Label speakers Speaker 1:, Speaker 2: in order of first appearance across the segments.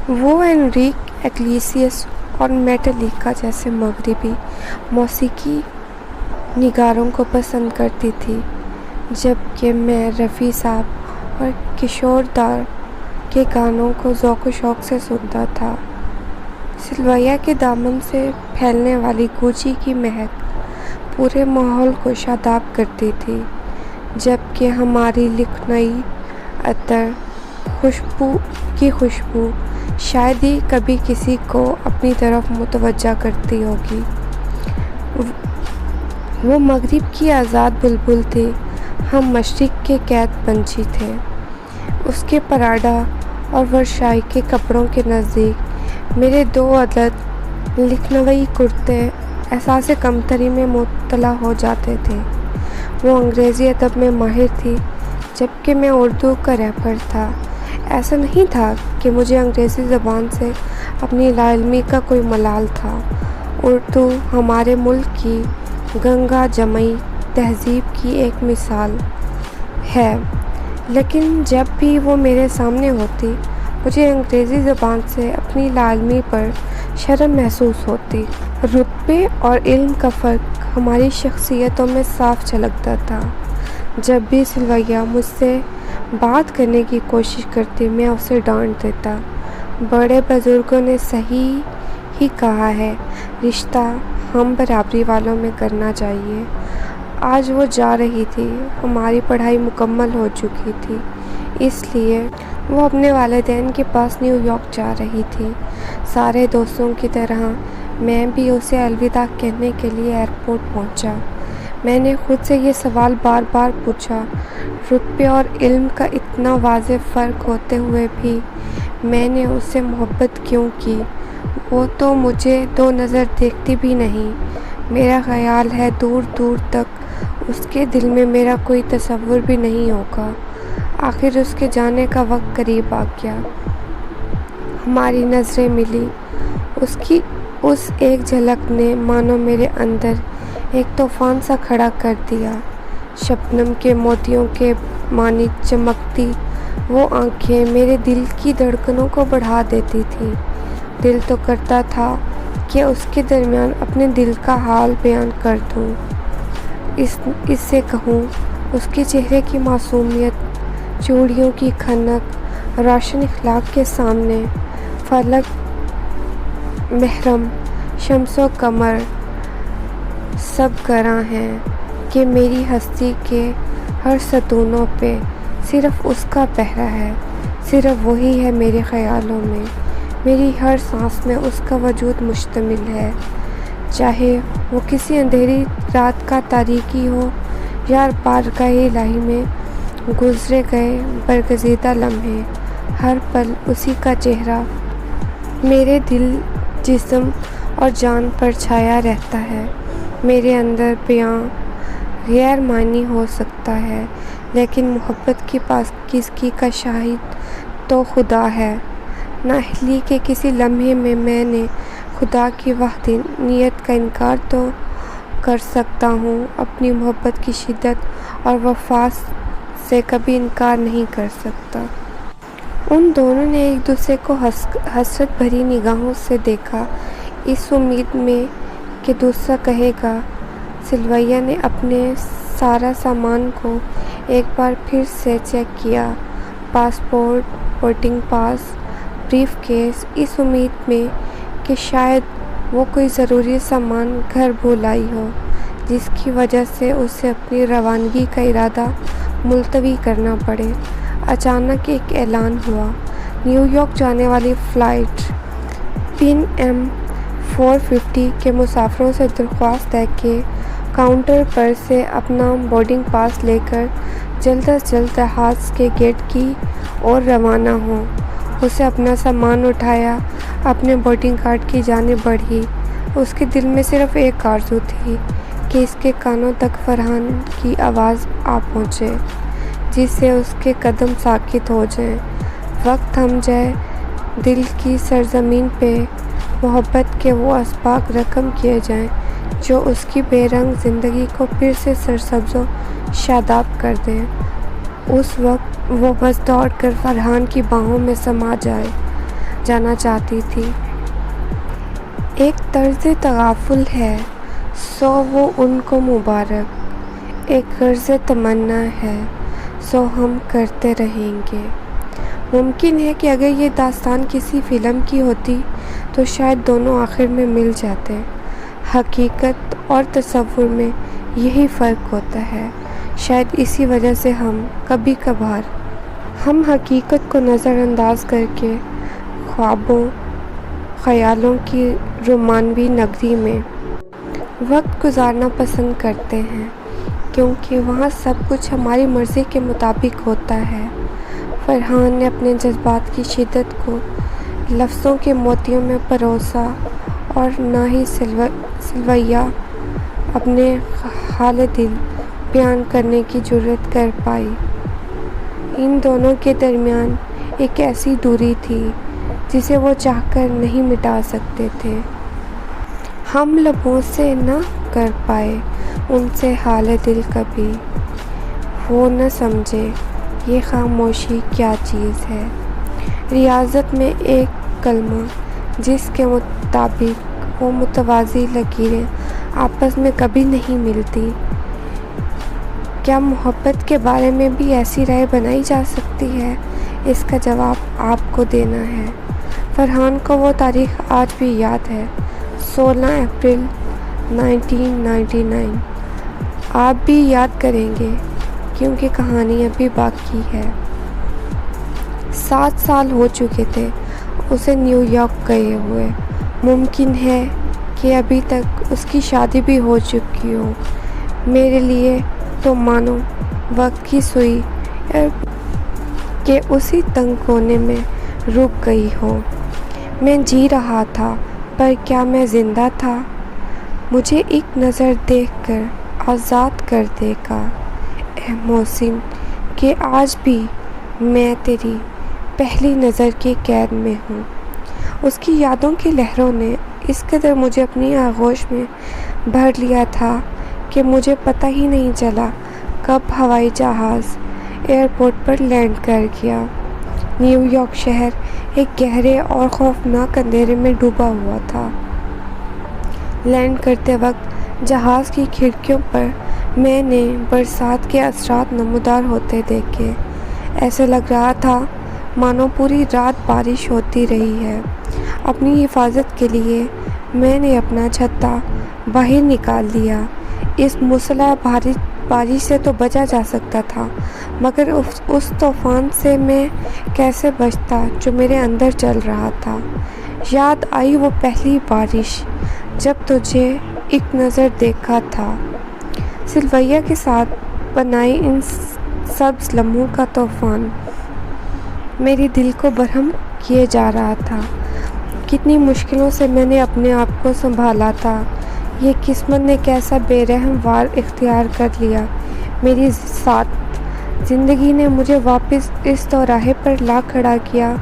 Speaker 1: وہ انریک ایگلیسیاس اور میٹالیکا جیسے مغربی موسیقی نگاروں کو پسند کرتی تھی، جبکہ میں رفیع صاحب اور کشور دار کے گانوں کو ذوق و شوق سے سنتا تھا۔ سلویا کے دامن سے پھیلنے والی گوچی کی مہک پورے ماحول کو شاداب کرتی تھی، جبکہ ہماری لکھنئی عطر کی خوشبو شاید ہی کبھی کسی کو اپنی طرف متوجہ کرتی ہوگی۔ وہ مغرب کی آزاد بلبل تھی، ہم مشرق کے قید پنچھی تھے۔ اس کے پراڈا اور ورسائی کے کپڑوں کے نزدیک میرے 2 عدد لکھنوئی کرتے احساس کمتری میں مبتلا ہو جاتے تھے۔ وہ انگریزی ادب میں ماہر تھی، جبکہ میں اردو کا رہبر تھا۔ ایسا نہیں تھا کہ مجھے انگریزی زبان سے اپنی لا علمی کا کوئی ملال تھا۔ اردو ہمارے ملک کی گنگا جمنی تہذیب کی ایک مثال ہے، لیکن جب بھی وہ میرے سامنے ہوتی، مجھے انگریزی زبان سے اپنی لا علمی پر شرم محسوس ہوتی۔ رتبے اور علم کا فرق ہماری شخصیتوں میں صاف جھلکتا تھا۔ جب بھی سلویا مجھ سے بات کرنے کی کوشش کرتی، میں اسے ڈانٹ دیتا۔ بڑے بزرگوں نے صحیح ہی کہا ہے، رشتہ ہم برابری والوں میں کرنا چاہیے۔ آج وہ جا رہی تھی، ہماری پڑھائی مکمل ہو چکی تھی، اس لیے وہ اپنے والدین کے پاس نیو یارک جا رہی تھی۔ سارے دوستوں کی طرح میں بھی اسے الوداع کہنے کے لیے ایئرپورٹ پہنچا۔ میں نے خود سے یہ سوال بار بار پوچھا، رتبے اور علم کا اتنا واضح فرق ہوتے ہوئے بھی میں نے اس سے محبت کیوں کی؟ وہ تو مجھے 2 نظر دیکھتی بھی نہیں۔ میرا خیال ہے دور دور تک اس کے دل میں میرا کوئی تصور بھی نہیں ہوگا۔ آخر اس کے جانے کا وقت قریب آ گیا۔ ہماری نظریں ملی۔ اس کی اس ایک جھلک نے مانو میرے اندر ایک طوفان سا کھڑا کر دیا۔ شبنم کے موتیوں کے مانند چمکتی وہ آنکھیں میرے دل کی دھڑکنوں کو بڑھا دیتی تھیں۔ دل تو کرتا تھا کہ اس کے درمیان اپنے دل کا حال بیان کر دوں، اس سے کہوں، اس کے چہرے کی معصومیت، چوڑیوں کی کھنک، روشن اخلاق کے سامنے فلک محرم، شمس و قمر سب گراں ہیں کہ میری ہستی کے ہر ستونوں پہ صرف اس کا پہرا ہے، صرف وہی ہے میرے خیالوں میں، میری ہر سانس میں اس کا وجود مشتمل ہے۔ چاہے وہ کسی اندھیری رات کا تاریکی ہو یا بارگاہ الہی میں گزرے گئے برگزیدہ لمحے، ہر پل اسی کا چہرہ میرے دل، جسم اور جان پر چھایا رہتا ہے۔ میرے اندر بیاں غیر معنی ہو سکتا ہے، لیکن محبت کی پاکیزگی کا شاہد تو خدا ہے۔ نااہلی کے کسی لمحے میں میں نے خدا کی وحدانیت کا انکار تو کر سکتا ہوں، اپنی محبت کی شدت اور وفا سے کبھی انکار نہیں کر سکتا۔ ان دونوں نے ایک دوسرے کو حسرت بھری نگاہوں سے دیکھا، اس امید میں کہ دوسرا کہے گا۔ سلویا نے اپنے سارا سامان کو ایک بار پھر سے چیک کیا، passport, boarding pass, brief case, اس امید میں کہ شاید وہ کوئی ضروری سامان گھر بھول آئی ہو، جس کی وجہ سے اسے اپنی روانگی کا ارادہ ملتوی کرنا پڑے۔ اچانک ایک اعلان ہوا، نیو یارک جانے والی فلائٹ پین ایم 450 کے مسافروں سے درخواست ہے کہ کاؤنٹر پر سے اپنا بورڈنگ پاس لے کر جلد از جلد جہاز کے گیٹ کی اور روانہ ہوں۔ اسے اپنا سامان اٹھایا، اپنے بورڈنگ کارڈ کی جانب بڑھی۔ اس کے دل میں صرف ایک آرزو تھی کہ اس کے کانوں تک فرحان کی آواز آ پہنچے، جس سے اس کے قدم ساکت ہو جائیں، وقت تھم جائے، دل کی سرزمین پہ محبت کے وہ اسباق رقم کیے جائیں جو اس کی بے رنگ زندگی کو پھر سے سرسبز و شاداب کر دیں۔ اس وقت وہ بس دوڑ کر فرحان کی باہوں میں سما جائے۔ جانا چاہتی تھی۔ ایک طرز تغافل ہے سو وہ ان کو مبارک، ایک غرض تمنا ہے سو ہم کرتے رہیں گے۔ ممکن ہے کہ اگر یہ داستان کسی فلم کی ہوتی تو شاید دونوں آخر میں مل جاتے۔ حقیقت اور تصور میں یہی فرق ہوتا ہے۔ شاید اسی وجہ سے کبھی کبھار ہم حقیقت کو نظر انداز کر کے خوابوں خیالوں کی رومانوی نگری میں وقت گزارنا پسند کرتے ہیں، کیونکہ وہاں سب کچھ ہماری مرضی کے مطابق ہوتا ہے۔ فرحان نے اپنے جذبات کی شدت کو لفظوں کے موتیوں میں پروسا اور نہ ہی سلویہ اپنے حال دل بیان کرنے کی جرأت کر پائی۔ ان دونوں کے درمیان ایک ایسی دوری تھی جسے وہ چاہ کر نہیں مٹا سکتے تھے۔ ہم لبوں سے نہ کر پائے ان سے حال دل کبھی، وہ نہ سمجھے یہ خاموشی کیا چیز ہے۔ ریاضت میں ایک کلمہ جس کے مطابق وہ متوازی لکیریں آپس میں کبھی نہیں ملتی۔ کیا محبت کے بارے میں بھی ایسی رائے بنائی جا سکتی ہے؟ اس کا جواب آپ کو دینا ہے۔ فرحان کو وہ تاریخ آج بھی یاد ہے، 16 اپریل 1999۔ آپ بھی یاد کریں گے کیونکہ کہانی ابھی باقی ہے۔ 7 سال ہو چکے تھے اسے نیو یارک گئے ہوئے۔ ممکن ہے کہ ابھی تک اس کی شادی بھی ہو چکی ہو۔ میرے لیے تو مانو وقت کی سوئی کہ اسی تنگ کونے میں رک گئی ہو۔ میں جی رہا تھا، پر کیا میں زندہ تھا؟ مجھے ایک نظر دیکھ کر آزاد کر دے گا اے محسن کہ آج بھی میں تیری پہلی نظر کی قید میں ہوں۔ اس کی یادوں کی لہروں نے اس قدر مجھے اپنی آغوش میں بھر لیا تھا کہ مجھے پتہ ہی نہیں چلا کب ہوائی جہاز ایئرپورٹ پر لینڈ کر گیا۔ نیو یارک شہر ایک گہرے اور خوفناک اندھیرے میں ڈوبا ہوا تھا۔ لینڈ کرتے وقت جہاز کی کھڑکیوں پر میں نے برسات کے اثرات نمودار ہوتے دیکھے۔ ایسے لگ رہا تھا مانو پوری رات بارش ہوتی رہی ہے۔ اپنی حفاظت کے لیے میں نے اپنا چھتا باہر نکال لیا۔ اس مسلح بارش سے تو بچا جا سکتا تھا، مگر اس طوفان سے میں کیسے بچتا جو میرے اندر چل رہا تھا۔ یاد آئی وہ پہلی بارش جب تجھے ایک نظر دیکھا تھا۔ سلویہ کے ساتھ بنائے ان سبز لمحوں کا طوفان میرے دل کو برہم کیے جا رہا تھا۔ کتنی مشکلوں سے میں نے اپنے آپ کو سنبھالا تھا۔ یہ قسمت نے کیسا بے رحم وار اختیار کر لیا میری ساتھ۔ زندگی نے مجھے واپس اس چوراہے پر لا کھڑا کیا،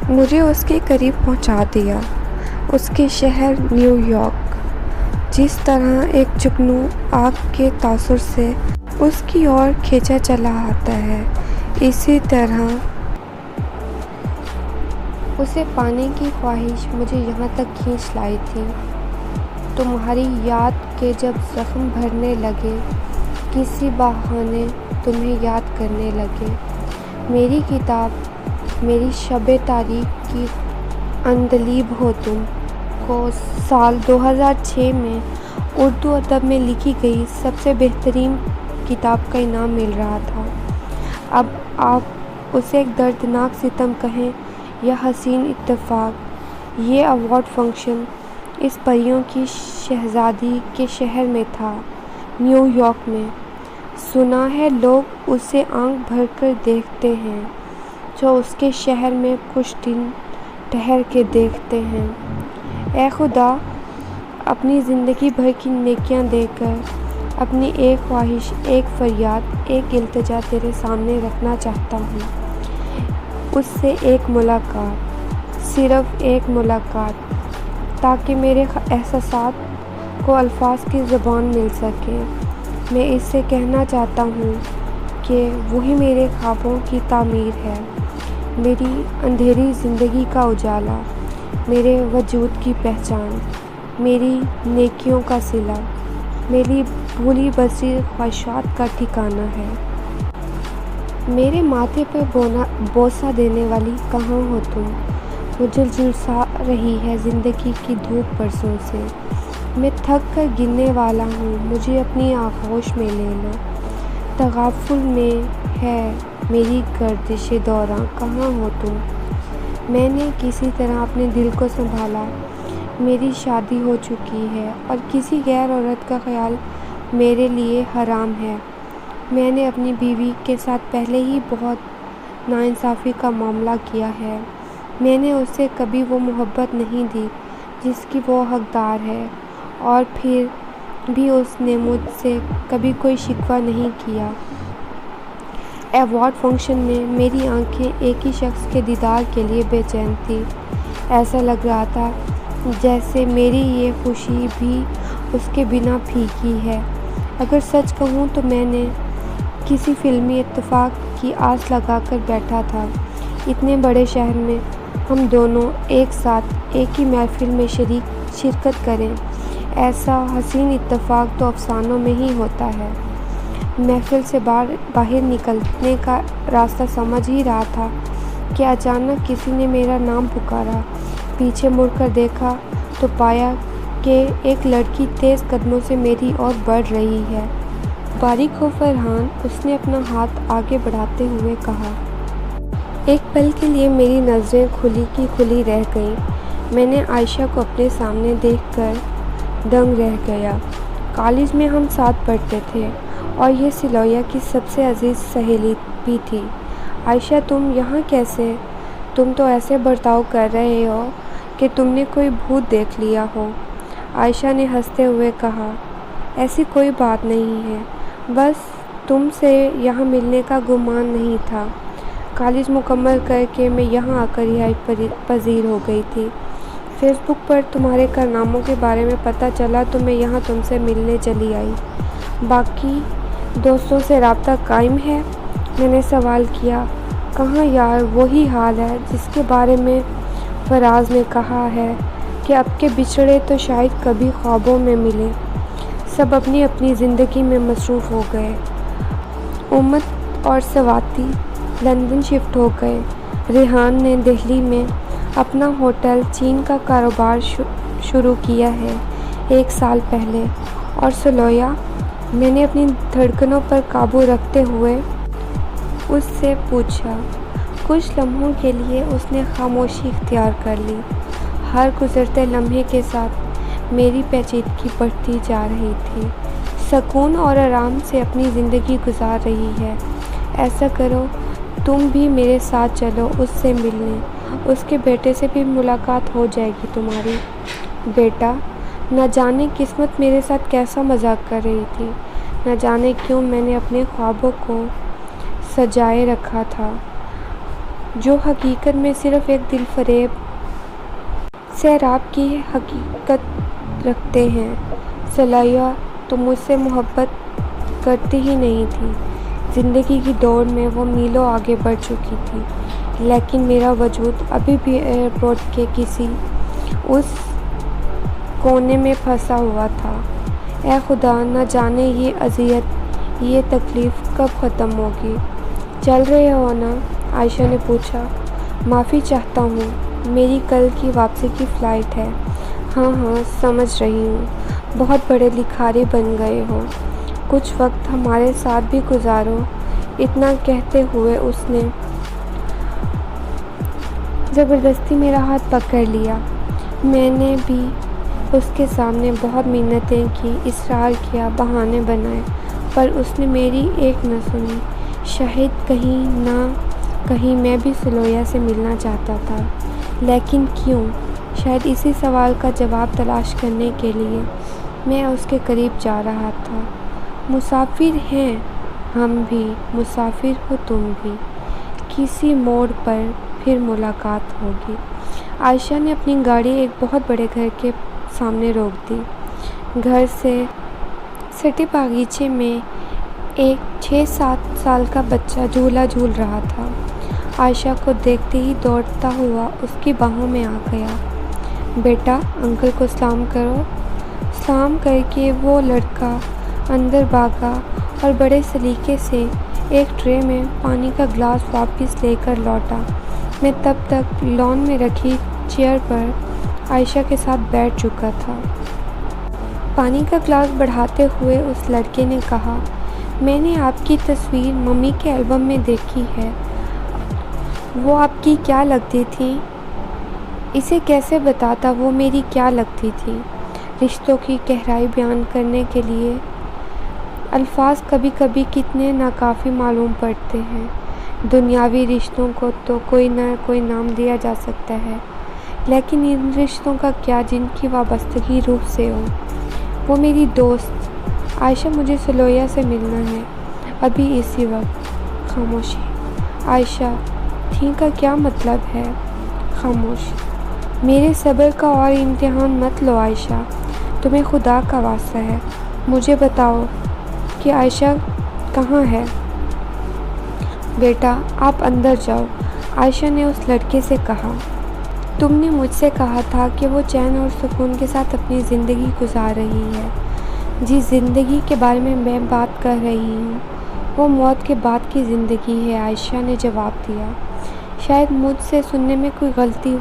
Speaker 1: مجھے اس کے قریب پہنچا دیا، اس کے شہر نیو یارک۔ جس طرح ایک جگنو آگ کے تاثر سے اس کی اور کھینچا چلا آتا ہے، اسی طرح اسے پانے کی خواہش مجھے یہاں تک کھینچ لائی تھی۔ تمہاری یاد کے جب زخم بھرنے لگے، کسی بہانے تمہیں یاد کرنے لگے۔ میری کتاب میری شب تاریخ کی عندلیب ہو تم کو سال 2006 میں اردو ادب میں لکھی گئی سب سے بہترین کتاب کا انعام مل رہا تھا۔ اب آپ اسے ایک دردناک ستم کہیں یا حسین اتفاق، یہ ایوارڈ فنکشن اس پریوں کی شہزادی کے شہر میں تھا، نیو یارک میں۔ سنا ہے لوگ اسے آنکھ بھر کر دیکھتے ہیں جو اس کے شہر میں کچھ دن ٹھہر کے دیکھتے ہیں۔ اے خدا، اپنی زندگی بھر کی نیکیاں دے کر اپنی ایک خواہش، ایک فریاد، ایک التجا تیرے سامنے رکھنا چاہتا ہوں۔ اس سے ایک ملاقات، صرف ایک ملاقات، تاکہ میرے احساسات کو الفاظ کی زبان مل سکے۔ میں اس سے کہنا چاہتا ہوں کہ وہی میرے خوابوں کی تعمیر ہے، میری اندھیری زندگی کا اجالا، میرے وجود کی پہچان، میری نیکیوں کا صلہ، میری بھولی بسی خواہشات کا ٹھکانہ ہے۔ میرے ماتھے پر بوسہ دینے والی کہاں ہو تم؟ مجھے جھلسا رہی ہے زندگی کی دھوپ برسوں سے، میں تھک کر گرنے والا ہوں، مجھے اپنی آغوش میں لے لو۔ تغافل میں ہے میری گردش دوراں، کہاں ہو تم؟ میں نے کسی طرح اپنے دل کو سنبھالا، میری شادی ہو چکی ہے اور کسی غیر عورت کا خیال میرے لیے حرام ہے۔ میں نے اپنی بیوی کے ساتھ پہلے ہی بہت ناانصافی کا معاملہ کیا ہے، میں نے اسے کبھی وہ محبت نہیں دی جس کی وہ حقدار ہے، اور پھر بھی اس نے مجھ سے کبھی کوئی شکوہ نہیں کیا۔ ایوارڈ فنکشن میں میری آنکھیں ایک ہی شخص کے دیدار کے لیے بے چین تھیں، ایسا لگ رہا تھا جیسے میری یہ خوشی بھی اس کے بنا پھیکی ہے۔ اگر سچ کہوں تو میں نے کسی فلمی اتفاق کی آس لگا کر بیٹھا تھا، اتنے بڑے شہر میں ہم دونوں ایک ساتھ ایک ہی محفل میں شرکت کریں، ایسا حسین اتفاق تو افسانوں میں ہی ہوتا ہے۔ محفل سے باہر نکلنے کا راستہ سمجھ ہی رہا تھا کہ اچانک کسی نے میرا نام پکارا۔ پیچھے مڑ کر دیکھا تو پایا کہ ایک لڑکی تیز قدموں سے میری اور بڑھ رہی ہے۔ باریک ہو فرحان، اس نے اپنا ہاتھ آگے بڑھاتے ہوئے کہا۔ ایک پل کے لیے میری نظریں کھلی کی کھلی رہ گئیں، میں نے عائشہ کو اپنے سامنے دیکھ کر دنگ رہ گیا۔ کالج میں ہم ساتھ پڑھتے تھے اور یہ سلویہ کی سب سے عزیز سہیلی بھی تھی۔ عائشہ، تم یہاں کیسے؟ تم تو ایسے برتاؤ کر رہے ہو کہ تم نے کوئی بھوت دیکھ لیا ہو۔ عائشہ نے ہنستے ہوئے کہا، ایسی کوئی بات نہیں ہے، بس تم سے یہاں ملنے کا گمان نہیں تھا۔ کالج مکمل کر کے میں یہاں آ کر رہائش پذیر ہو گئی تھی۔ فیس بک پر تمہارے کارناموں کے بارے میں پتہ چلا تو میں یہاں تم سے ملنے چلی آئی۔ باقی دوستوں سے رابطہ قائم ہے؟ میں نے سوال کیا۔ کہاں یار، وہی حال ہے جس کے بارے میں فراز نے کہا ہے کہ اب کے بچھڑے تو شاید کبھی خوابوں میں ملیں۔ سب اپنی اپنی زندگی میں مصروف ہو گئے۔ امت اور سواتی لندن شفٹ ہو گئے، ریحان نے دہلی میں اپنا ہوٹل چین کا کاروبار شروع کیا ہے 1 سال پہلے، اور سلویہ، میں نے اپنی دھڑکنوں پر قابو رکھتے ہوئے اس سے پوچھا۔ کچھ لمحوں کے لیے اس نے خاموشی اختیار کر لی، ہر گزرتے لمحے کے ساتھ میری پیچیدگی بڑھتی جا رہی تھی۔ سکون اور آرام سے اپنی زندگی گزار رہی ہے۔ ایسا کرو، تم بھی میرے ساتھ چلو اس سے ملنے، اس کے بیٹے سے بھی ملاقات ہو جائے گی تمہاری۔ بیٹا؟ نہ جانے قسمت میرے ساتھ کیسا مذاق کر رہی تھی، نہ جانے کیوں میں نے اپنے خوابوں کو سجائے رکھا تھا جو حقیقت میں صرف ایک دل فریب سیراب کی حقیقت رکھتے ہیں۔ سلویہ، تم مجھ سے محبت کرتی ہی نہیں تھی۔ زندگی کی دوڑ میں وہ میلوں آگے بڑھ چکی تھی، لیکن میرا وجود ابھی بھی ایئرپورٹ کے کسی اس کونے میں پھنسا ہوا تھا۔ اے خدا، نہ جانے یہ اذیت، یہ تکلیف کب ختم ہوگی۔ چل رہے ہو نا؟ عائشہ نے پوچھا۔ معافی چاہتا ہوں، میری کل کی واپسی کی فلائٹ ہے۔ ہاں ہاں، سمجھ رہی ہوں، بہت بڑے لکھاری بن گئے ہو، کچھ وقت ہمارے ساتھ بھی گزارو۔ اتنا کہتے ہوئے اس نے زبردستی میرا ہاتھ پکڑ لیا۔ میں نے بھی اس کے سامنے بہت منتیں کی، اصرار کیا، بہانے بنائے، پر اس نے میری ایک نہ سنی۔ شاید کہیں نہ کہیں میں بھی سلویہ سے ملنا چاہتا تھا، لیکن کیوں؟ شاید اسی سوال کا جواب تلاش کرنے کے لیے میں اس کے قریب جا رہا تھا۔ مسافر ہیں ہم بھی، مسافر ہو تم بھی، کسی موڑ پر پھر ملاقات ہوگی۔ عائشہ نے اپنی گاڑی ایک بہت بڑے گھر کے سامنے روک دی۔ گھر سے سٹے باغیچے میں ایک 6-7 سال کا بچہ جھولا جھول رہا تھا۔ عائشہ کو دیکھتے ہی دوڑتا ہوا اس کی باہوں میں آ گیا۔ بیٹا، انکل کو سلام کرو۔ سلام کر کے وہ لڑکا اندر بھاگا اور بڑے سلیقے سے ایک ٹرے میں پانی کا گلاس واپس لے کر لوٹا۔ میں تب تک لان میں رکھی چیئر پر عائشہ کے ساتھ بیٹھ چکا تھا۔ پانی کا گلاس بڑھاتے ہوئے اس لڑکے نے کہا، میں نے آپ کی تصویر ممی کے البم میں دیکھی ہے۔ وہ آپ کی کیا لگتی تھی؟ اسے کیسے بتاتا وہ میری کیا لگتی تھی؟ رشتوں کی گہرائی بیان کرنے کے لیے الفاظ کبھی کبھی کتنے ناکافی معلوم پڑتے ہیں۔ دنیاوی رشتوں کو تو کوئی نہ کوئی نام دیا جا سکتا ہے، لیکن ان رشتوں کا کیا جن کی وابستگی روح سے ہو؟ وہ میری دوست عائشہ، مجھے سلویہ سے ملنا ہے، ابھی اسی وقت۔ خاموشی۔ عائشہ، تھی کا کیا مطلب ہے؟ خاموشی۔ میرے صبر کا اور امتحان مت لو عائشہ، تمہیں خدا کا واسطہ ہے، مجھے بتاؤ کہ عائشہ کہاں ہے؟ بیٹا، آپ اندر جاؤ، عائشہ نے اس لڑکے سے کہا۔ تم نے مجھ سے کہا تھا کہ وہ چین اور سکون کے ساتھ اپنی زندگی گزار رہی ہے۔ جس زندگی کے بارے میں بات کر رہی ہوں وہ موت کے بعد کی زندگی ہے، عائشہ نے جواب دیا۔ شاید مجھ سے سننے میں کوئی غلطی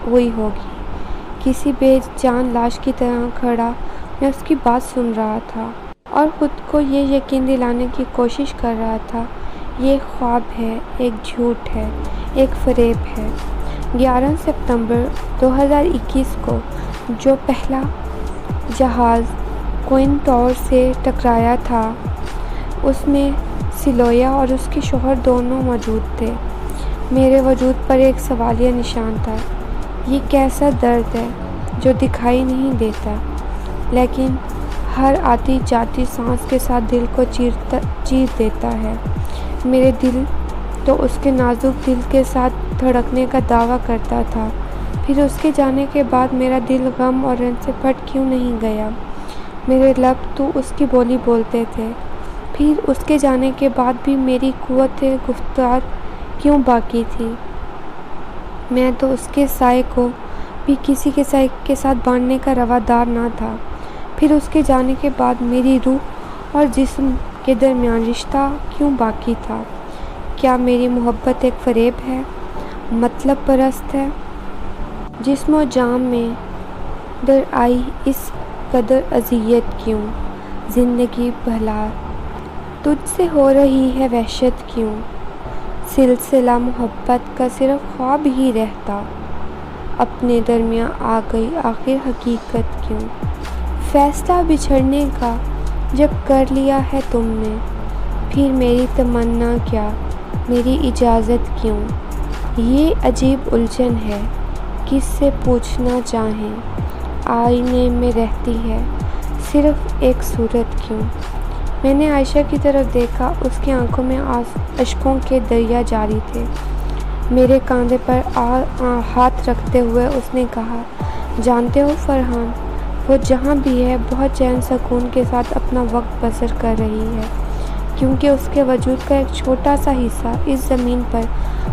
Speaker 1: ہوئی ہوگی۔ کسی بے جان لاش کی طرح کھڑا میں اس کی بات سن رہا تھا اور خود کو یہ یقین دلانے کی کوشش کر رہا تھا، یہ ایک خواب ہے، ایک جھوٹ ہے، ایک فریب ہے۔ 11 ستمبر 2021 کو جو پہلا جہاز کوئنٹور سے ٹکرایا تھا اس میں سلویہ اور اس کے شوہر دونوں موجود تھے۔ میرے وجود پر ایک سوالیہ نشان تھا۔ یہ کیسا درد ہے جو دکھائی نہیں دیتا، لیکن ہر آتی جاتی سانس کے ساتھ دل کو چیر دیتا ہے۔ میرے دل تو اس کے نازک دل کے ساتھ دھڑکنے کا دعویٰ کرتا تھا، پھر اس کے جانے کے بعد میرا دل غم اور رنج سے پھٹ کیوں نہیں گیا؟ میرے لب تو اس کی بولی بولتے تھے، پھر اس کے جانے کے بعد بھی میری قوت گفتار کیوں باقی تھی؟ میں تو اس کے سائے کو بھی کسی کے سائے کے ساتھ بانٹنے کا روادار نہ تھا، پھر اس کے جانے کے بعد میری روح اور جسم کے درمیان رشتہ کیوں باقی تھا؟ کیا میری محبت ایک فریب ہے، مطلب پرست ہے؟ جسم و جان میں در آئی اس قدر اذیت کیوں؟ زندگی بھلا تجھ سے ہو رہی ہے وحشت کیوں؟ سلسلہ محبت کا صرف خواب ہی رہتا، اپنے درمیاں آ گئی آخر حقیقت کیوں؟ فیصلہ بچھڑنے کا جب کر لیا ہے تم نے، پھر میری تمنا کیا، میری اجازت کیوں؟ یہ عجیب الجھن ہے، کس سے پوچھنا چاہیں، آئینے میں رہتی ہے صرف ایک صورت کیوں؟ میں نے عائشہ کی طرف دیکھا، اس کی آنکھوں میں اشکوں کے دریا جاری تھے۔ میرے کاندھے پر ہاتھ رکھتے ہوئے اس نے کہا، جانتے ہو فرحان، وہ جہاں بھی ہے بہت چین سکون کے ساتھ اپنا وقت بسر کر رہی ہے، کیونکہ اس کے وجود کا ایک چھوٹا سا حصہ اس زمین پر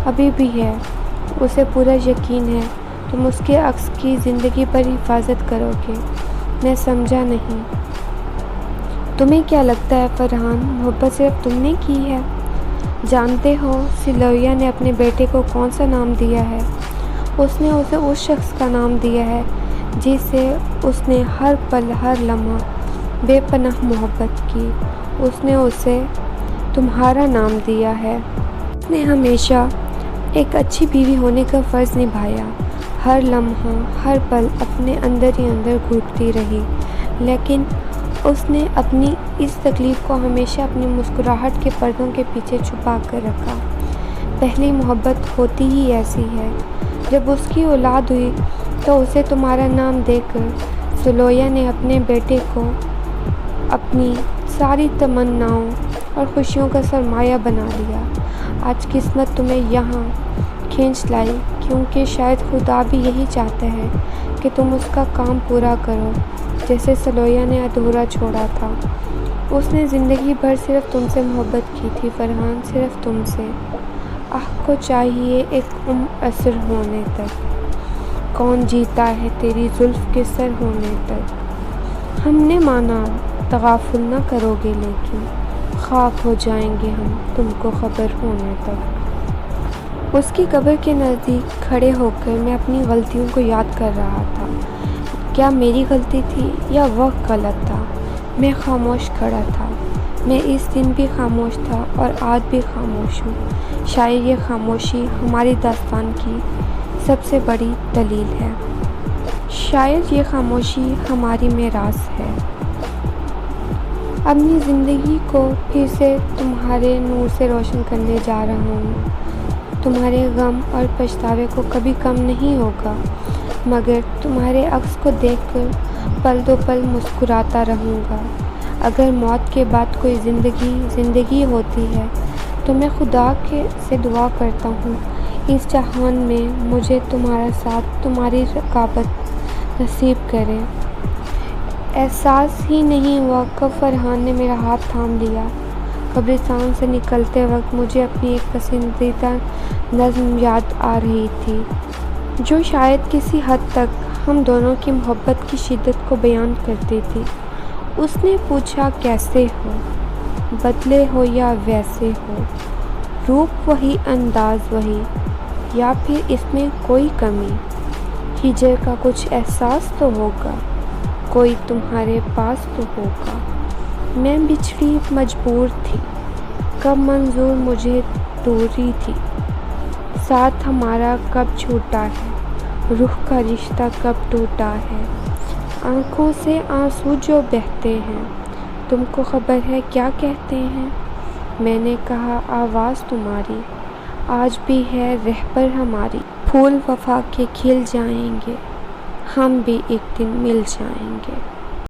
Speaker 1: ابھی بھی ہے۔ اسے پورا یقین ہے تم اس کے عکس کی زندگی پر حفاظت کرو گے۔ میں سمجھا نہیں۔ تمہیں کیا لگتا ہے فرحان، محبت صرف تم نے کی ہے؟ جانتے ہو سلویہ نے اپنے بیٹے کو کون سا نام دیا ہے؟ اس نے اسے اس شخص کا نام دیا ہے جس سے اس نے ہر پل ہر لمحہ بے پناہ محبت کی۔ اس نے اسے تمہارا نام دیا ہے۔ اس نے ہمیشہ ایک اچھی بیوی ہونے کا فرض نبھایا، ہر لمحہ ہر پل اپنے اندر ہی اندر گھٹتی رہی، لیکن اس نے اپنی اس تکلیف کو ہمیشہ اپنی مسکراہٹ کے پردوں کے پیچھے چھپا کر رکھا۔ پہلی محبت ہوتی ہی ایسی ہے۔ جب اس کی اولاد ہوئی تو اسے تمہارا نام دے کر سلویہ نے اپنے بیٹے کو اپنی ساری تمناؤں اور خوشیوں کا سرمایہ بنا لیا۔ آج قسمت تمہیں یہاں کھینچ لائی، کیونکہ شاید خدا بھی یہی چاہتا ہے کہ تم اس کا کام پورا کرو جیسے سلویہ نے ادھورا چھوڑا تھا۔ اس نے زندگی بھر صرف تم سے محبت کی تھی فرحان، صرف تم سے۔ آہ کو چاہیے ایک عمر اسر ہونے تک، کون جیتا ہے تیری زلف کے سر ہونے تک۔ ہم نے مانا تغافل نہ کرو گے، لیکن خاک ہو جائیں گے ہم تم کو خبر ہونے تک۔ اس کی قبر کے نزدیک کھڑے ہو کر میں اپنی غلطیوں کو یاد کر رہا تھا۔ کیا میری غلطی تھی یا وہ غلط تھا؟ میں خاموش کھڑا تھا۔ میں اس دن بھی خاموش تھا اور آج بھی خاموش ہوں۔ شاید یہ خاموشی ہماری داستان کی سب سے بڑی دلیل ہے۔ شاید یہ خاموشی ہماری میراث ہے۔ اپنی زندگی کو پھر سے تمہارے نور سے روشن کرنے جا رہا ہوں۔ تمہارے غم اور پچھتاوے کو کبھی کم نہیں ہوگا، مگر تمہارے عکس کو دیکھ کر پل دو پل مسکراتا رہوں گا۔ اگر موت کے بعد کوئی زندگی ہوتی ہے تو میں خدا سے دعا کرتا ہوں اس جہان میں مجھے تمہارا ساتھ، تمہاری رقابت نصیب کرے۔ احساس ہی نہیں ہوا کب فرحان نے میرا ہاتھ تھام لیا۔ قبرستان سے نکلتے وقت مجھے اپنی ایک پسندیدہ نظم یاد آ رہی تھی، جو شاید کسی حد تک ہم دونوں کی محبت کی شدت کو بیان کرتی تھی۔ اس نے پوچھا کیسے ہو، بدلے ہو یا ویسے ہو، روپ وہی انداز وہی، یا پھر اس میں کوئی کمی؟ ہجر کا کچھ احساس تو ہوگا، کوئی تمہارے پاس تو ہوگا۔ میں بچھڑی مجبور تھی، کب منظور مجھے دوری تھی، ساتھ ہمارا کب چھوٹا ہے، روح کا رشتہ کب ٹوٹا ہے۔ آنکھوں سے آنسو جو بہتے ہیں، تم کو خبر ہے کیا کہتے ہیں؟ میں نے کہا آواز تمہاری آج بھی ہے رہبر ہماری، پھول وفا کے کھل جائیں گے، ہم بھی ایک دن مل جائیں گے۔